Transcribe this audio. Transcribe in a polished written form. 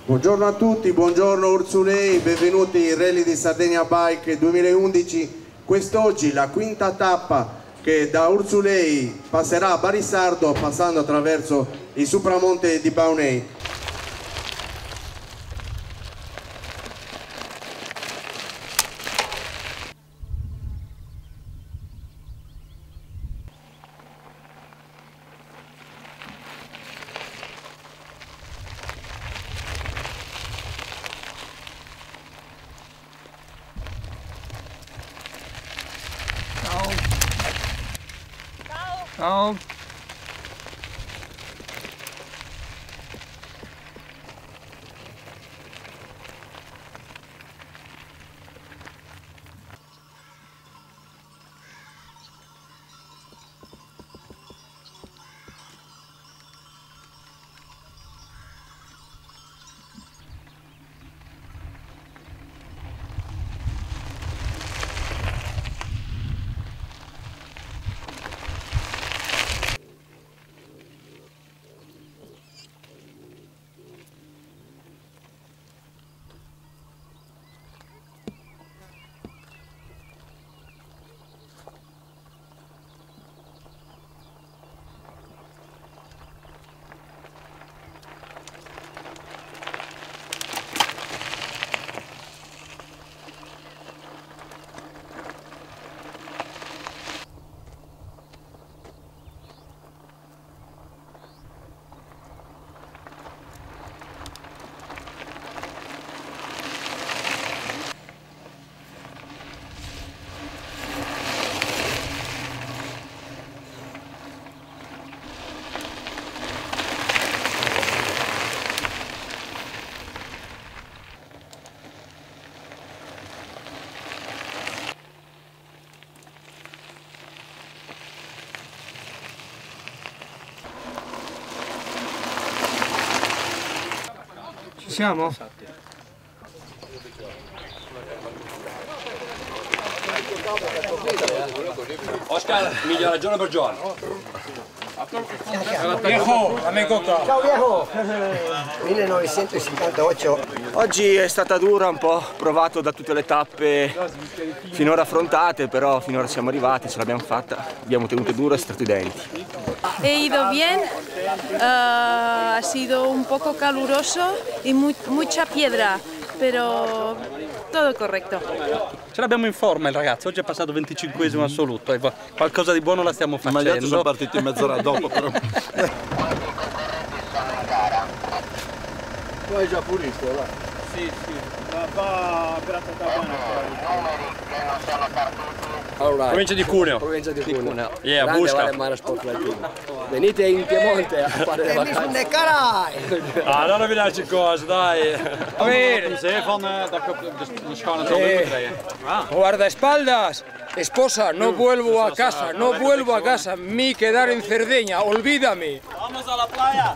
Buongiorno a tutti, buongiorno Urzulei, benvenuti in Rally di Sardegna Bike 2011. Quest'oggi la quinta tappa che da Urzulei passerà a Barisardo passando attraverso il Supramonte di Baunei. Ciao. Ci siamo? Oscar, miglia ragione per Giovanni. Viejo, amico qua. Ciao viejo! 1978. Oggi è stata dura, un po' provato da tutte le tappe finora affrontate, però finora siamo arrivati, ce l'abbiamo fatta, abbiamo tenuto duro e stretto i denti. He ido bien, ha sido un poco caluroso y mucha piedra, pero todo correcto. Ce l'abbiamo in forma il ragazzo, oggi è passato 25esimo assoluto, e qualcosa di buono la stiamo facendo. Ma gli altri sono partiti mezz'ora dopo però. Tu hai già pulito, va? Sì, va per attaccare bene. Allora, Provincia di Cuneo. provincia di Cuneo. Yeah, Grande Busca. Vale Mare Sport Club Team. Venite in Piemonte a fare le vacanze. Ah, non rovinarci cose, dai. Guardaespaldas, esposa, no vuelvo a casa, no vuelvo a casa, mi quedar en Cerdeña, olvídame. Vamos a la playa.